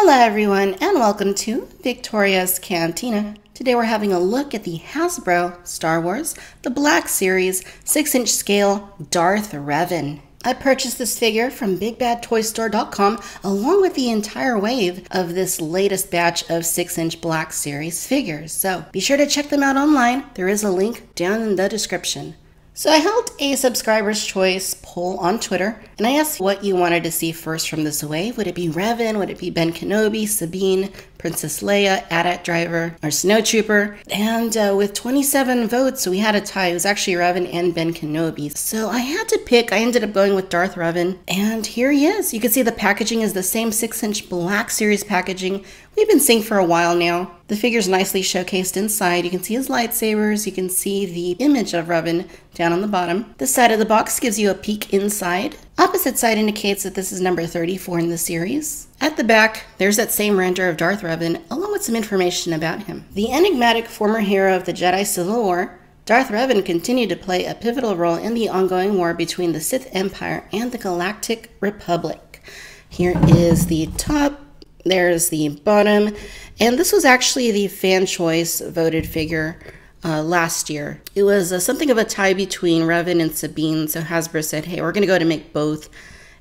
Hello everyone and welcome to Victoria's Cantina. Today we're having a look at the Hasbro Star Wars The Black Series 6-inch scale Darth Revan. I purchased this figure from BigBadToyStore.com along with the entire wave of this latest batch of 6-inch Black Series figures. So be sure to check them out online. There is a link down in the description. So I held a subscriber's choice poll on Twitter, and I asked what you wanted to see first from this wave. Would it be Revan? Would it be Ben Kenobi, Sabine, Princess Leia, AT-AT Driver, or Snowtrooper? And with 27 votes, we had a tie. It was actually Revan and Ben Kenobi. So I had to pick. I ended up going with Darth Revan, and here he is. You can see the packaging is the same 6-inch Black Series packaging we've been seeing for a while now. The figure's nicely showcased inside. You can see his lightsabers. You can see the image of Revan down on the bottom. The side of the box gives you a peek inside. Opposite side indicates that this is number 34 in the series. At the back, there's that same render of Darth Revan, along with some information about him. The enigmatic former hero of the Jedi Civil War, Darth Revan continued to play a pivotal role in the ongoing war between the Sith Empire and the Galactic Republic. Here is the top. There's the bottom, and this was actually the fan choice voted figure last year. It was something of a tie between Revan and Sabine, so Hasbro said, hey, we're going to go to make both.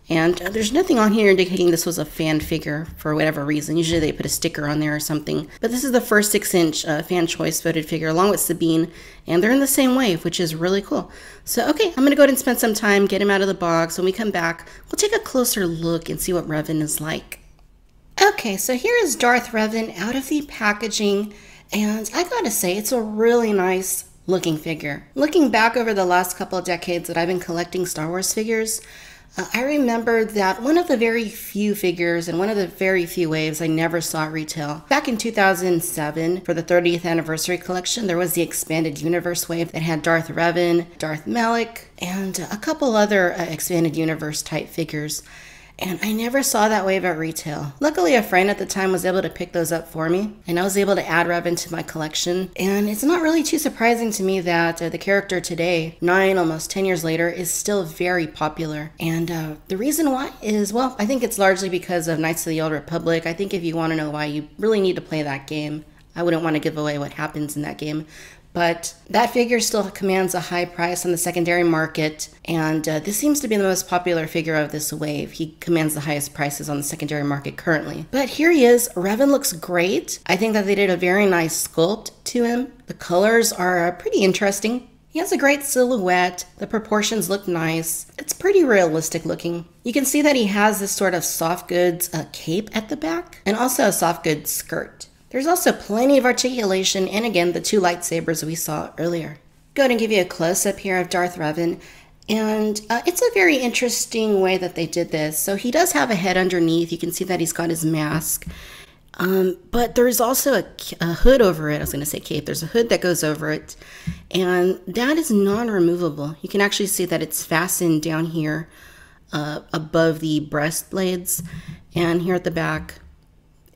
And there's nothing on here indicating this was a fan figure for whatever reason. Usually they put a sticker on there or something. But this is the first 6-inch fan choice voted figure along with Sabine, and they're in the same wave, which is really cool. So, okay, I'm going to go ahead and spend some time, get him out of the box. When we come back, we'll take a closer look and see what Revan is like. Okay, so here is Darth Revan out of the packaging, and I gotta say, it's a really nice looking figure. Looking back over the last couple of decades that I've been collecting Star Wars figures, I remember that one of the very few figures and one of the very few waves I never saw at retail. Back in 2007, for the 30th anniversary collection, there was the Expanded Universe wave that had Darth Revan, Darth Malak, and a couple other Expanded Universe type figures. And I never saw that wave at retail. Luckily, a friend at the time was able to pick those up for me, and I was able to add Revan to my collection. And it's not really too surprising to me that the character today, almost 10 years later, is still very popular. And the reason why is, well, I think it's largely because of Knights of the Old Republic. I think if you want to know why, you really need to play that game. I wouldn't want to give away what happens in that game. But that figure still commands a high price on the secondary market, and this seems to be the most popular figure of this wave. He commands the highest prices on the secondary market currently. But here he is. Revan looks great. I think that they did a very nice sculpt to him. The colors are pretty interesting. He has a great silhouette. The proportions look nice. It's pretty realistic looking. You can see that he has this sort of soft goods cape at the back, and also a soft goods skirt. There's also plenty of articulation, and again, the two lightsabers we saw earlier. Go ahead and give you a close-up here of Darth Revan, and it's a very interesting way that they did this. So he does have a head underneath. You can see that he's got his mask, but there's also a hood over it. I was going to say cape. There's a hood that goes over it, and that is non-removable. You can actually see that it's fastened down here above the breast blades, and here at the back,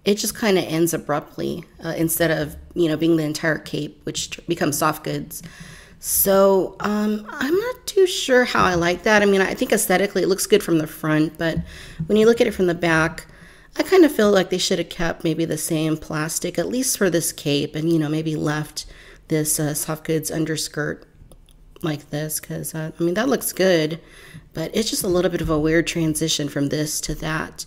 it just kind of ends abruptly instead of, being the entire cape, which becomes soft goods. So I'm not too sure how I like that. I mean, I think aesthetically it looks good from the front, but when you look at it from the back, I kind of feel like they should have kept maybe the same plastic, at least for this cape, and, maybe left this soft goods underskirt like this, because, that looks good, but it's just a little bit of a weird transition from this to that.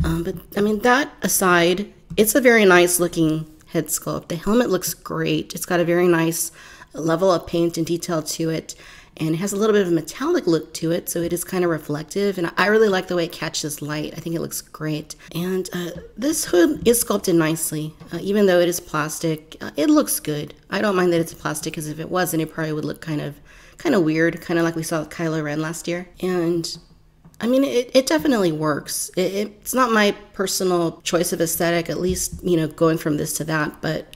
But that aside, it's a very nice looking head sculpt. The helmet looks great. It's got a very nice level of paint and detail to it, and it has a little bit of a metallic look to it, so it is kind of reflective, and I really like the way it catches light. I think it looks great. And this hood is sculpted nicely. Even though it is plastic, it looks good. I don't mind that it's plastic, because if it wasn't, it probably would look kind of weird, kind of like we saw with Kylo Ren last year. And it definitely works. It's not my personal choice of aesthetic, at least, going from this to that, but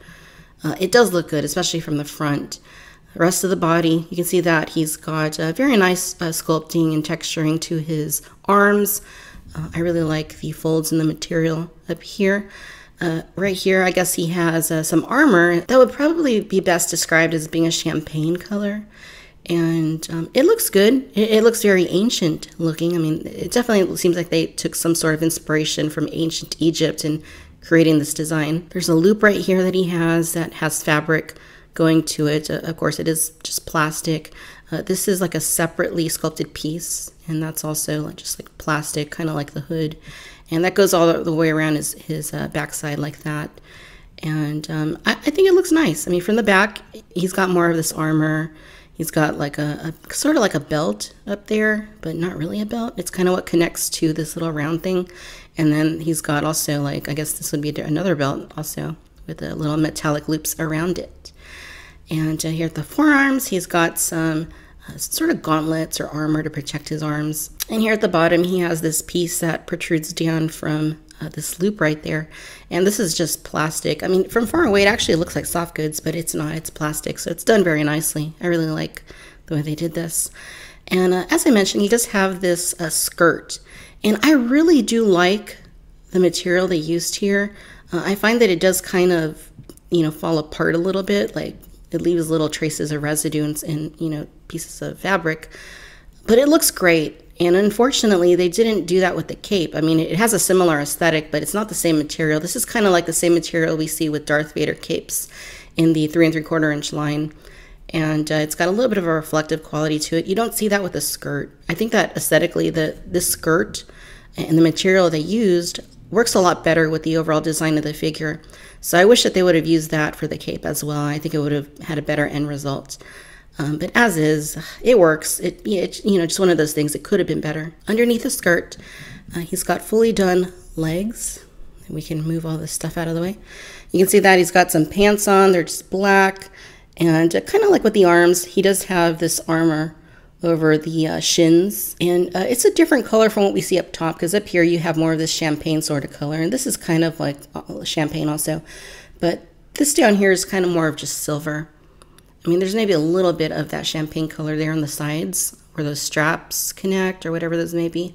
it does look good, especially from the front. The rest of the body, you can see that he's got very nice sculpting and texturing to his arms. I really like the folds in the material up here. Right here, I guess he has some armor that would probably be best described as being a champagne color. And it looks good. It looks very ancient looking. I mean, it definitely seems like they took some sort of inspiration from ancient Egypt in creating this design. There's a loop right here that he has that has fabric going to it. Of course, it is just plastic. This is like a separately sculpted piece, and that's also like just like plastic, kind of like the hood. And that goes all the way around his backside like that. And I think it looks nice. I mean, from the back, he's got more of this armor. He's got like a sort of like a belt up there, but not really a belt. It's kind of what connects to this little round thing. And then he's got also like, I guess this would be another belt also with the little metallic loops around it. And here at the forearms, he's got some sort of gauntlets or armor to protect his arms. And here at the bottom, he has this piece that protrudes down from this loop right there. And this is just plastic. I mean, from far away, it actually looks like soft goods, but it's not. It's plastic. So it's done very nicely. I really like the way they did this. And as I mentioned, he does have this skirt. And I really do like the material they used here. I find that it does kind of, fall apart a little bit. Like it leaves little traces of residue and, pieces of fabric. But it looks great. And unfortunately, they didn't do that with the cape. I mean, it has a similar aesthetic, but it's not the same material. This is kind of like the same material we see with Darth Vader capes in the 3 3/4 inch line. And it's got a little bit of a reflective quality to it. You don't see that with the skirt. I think that aesthetically, this skirt and the material they used works a lot better with the overall design of the figure. So I wish that they would have used that for the cape as well. I think it would have had a better end result. But as is, it works. It's just one of those things. It could have been better. Underneath the skirt, he's got fully done legs. We can move all this stuff out of the way. You can see that he's got some pants on. They're just black. And kind of like with the arms, he does have this armor over the shins. And it's a different color from what we see up top, because up here you have more of this champagne sort of color. And this is kind of like champagne also. But this down here is kind of more of just silver. I mean, there's maybe a little bit of that champagne color there on the sides where those straps connect or whatever those may be.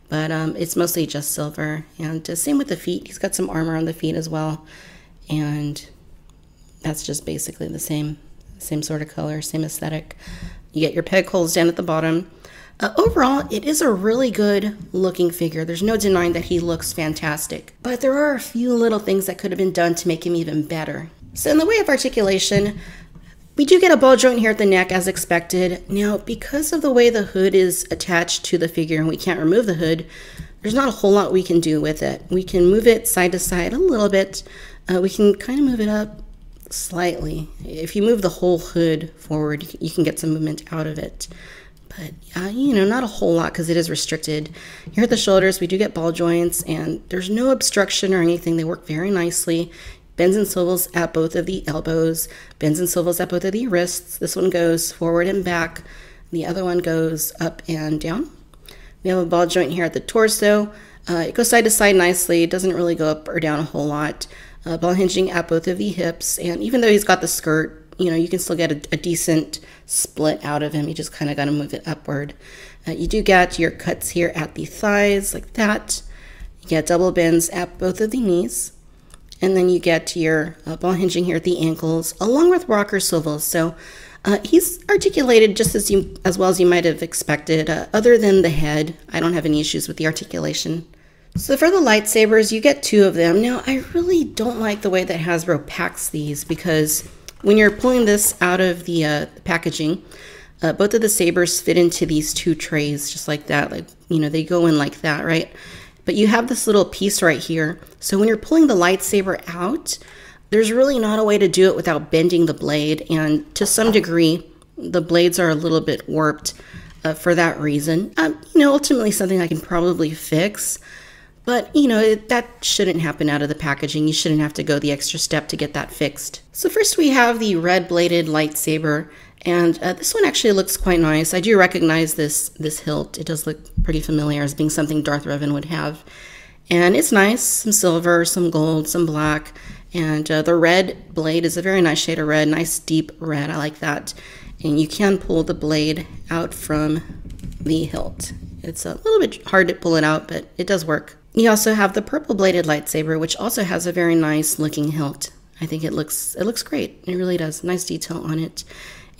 But it's mostly just silver. And same with the feet. He's got some armor on the feet as well. And that's just basically the same sort of color, same aesthetic. You get your peg holes down at the bottom. Overall, it is a really good looking figure. There's no denying that he looks fantastic. But there are a few little things that could have been done to make him even better. So in the way of articulation, we do get a ball joint here at the neck as expected. Now, because of the way the hood is attached to the figure and we can't remove the hood, there's not a whole lot we can do with it. We can move it side to side a little bit. We can kind of move it up slightly. If you move the whole hood forward, you can get some movement out of it. But, not a whole lot because it is restricted. Here at the shoulders, we do get ball joints, and there's no obstruction or anything. They work very nicely. Bends and swivels at both of the elbows, bends and swivels at both of the wrists. This one goes forward and back. The other one goes up and down. We have a ball joint here at the torso. It goes side to side nicely. It doesn't really go up or down a whole lot. Ball hinging at both of the hips. And even though he's got the skirt, you can still get a decent split out of him. You just kind of got to move it upward. You do get your cuts here at the thighs like that. You get double bends at both of the knees. And then you get to your ball hinging here at the ankles, along with rocker swivels. So he's articulated just as well as you might have expected. Other than the head, I don't have any issues with the articulation. So for the lightsabers, you get 2 of them. Now, I really don't like the way that Hasbro packs these, because when you're pulling this out of the packaging, both of the sabers fit into these 2 trays, just like that. Like, they go in like that, right? But you have this little piece right here. So when you're pulling the lightsaber out, there's really not a way to do it without bending the blade. And to some degree, the blades are a little bit warped for that reason. Ultimately something I can probably fix. But, that shouldn't happen out of the packaging. You shouldn't have to go the extra step to get that fixed. So first we have the red bladed lightsaber. And this one actually looks quite nice. I do recognize this hilt. It does look pretty familiar as being something Darth Revan would have. And it's nice. Some silver, some gold, some black. And the red blade is a very nice shade of red. Nice deep red. I like that. And you can pull the blade out from the hilt. It's a little bit hard to pull it out, but it does work. You also have the purple bladed lightsaber, which also has a very nice looking hilt. I think it looks great. It really does. Nice detail on it.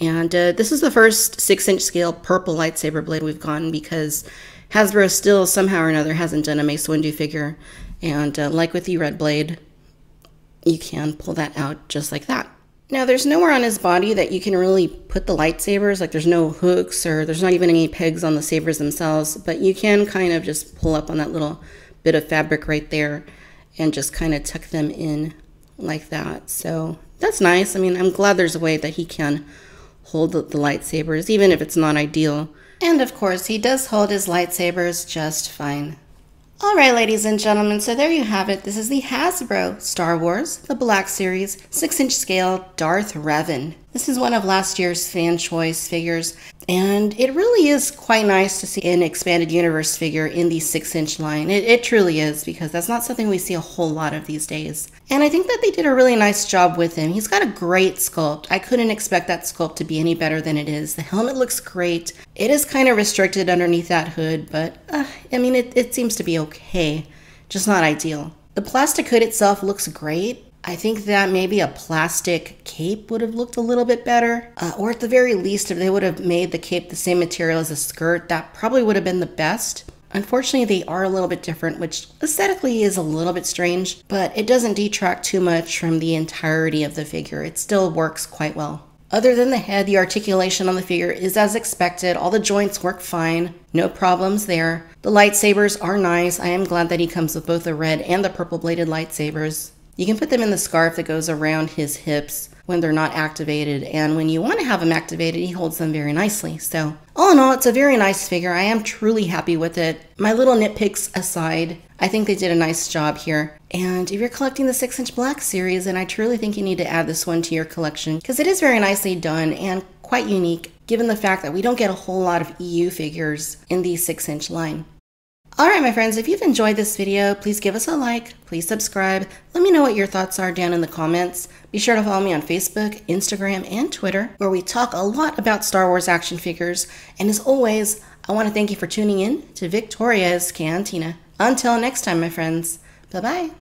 And this is the first 6-inch scale purple lightsaber blade we've gotten because Hasbro still somehow or another hasn't done a Mace Windu figure. And like with the red blade, you can pull that out just like that. Now there's nowhere on his body that you can really put the lightsabers, like there's no hooks or there's not even any pegs on the sabers themselves, but you can kind of just pull up on that little bit of fabric right there and just kind of tuck them in like that. So that's nice. I mean, I'm glad there's a way that he can hold the lightsabers, even if it's not ideal. And of course, he does hold his lightsabers just fine. Alright, ladies and gentlemen, so there you have it. This is the Hasbro Star Wars, the Black Series, 6-inch scale Darth Revan. This is one of last year's fan choice figures, and it really is quite nice to see an expanded universe figure in the 6-inch line. It truly is, because that's not something we see a whole lot of these days. And I think that they did a really nice job with him. He's got a great sculpt. I couldn't expect that sculpt to be any better than it is. The helmet looks great. It is kind of restricted underneath that hood, but I mean, it seems to be okay, just not ideal. The plastic hood itself looks great. I think that maybe a plastic cape would have looked a little bit better, or at the very least, if they would have made the cape the same material as the skirt, that probably would have been the best. Unfortunately, they are a little bit different, which aesthetically is a little bit strange, but it doesn't detract too much from the entirety of the figure. It still works quite well. Other than the head, the articulation on the figure is as expected. All the joints work fine. No problems there. The lightsabers are nice. I am glad that he comes with both the red and the purple bladed lightsabers. You can put them in the scarf that goes around his hips when they're not activated, and when you want to have them activated, he holds them very nicely. So all in all, it's a very nice figure. I am truly happy with it. My little nitpicks aside, I think they did a nice job here. And if you're collecting the 6-inch Black Series, then I truly think you need to add this one to your collection because it is very nicely done and quite unique, given the fact that we don't get a whole lot of EU figures in the 6-inch line. Alright my friends, if you've enjoyed this video, please give us a like, please subscribe, let me know what your thoughts are down in the comments. Be sure to follow me on Facebook, Instagram, and Twitter, where we talk a lot about Star Wars action figures. And as always, I want to thank you for tuning in to Victoria's Cantina. Until next time my friends, bye-bye.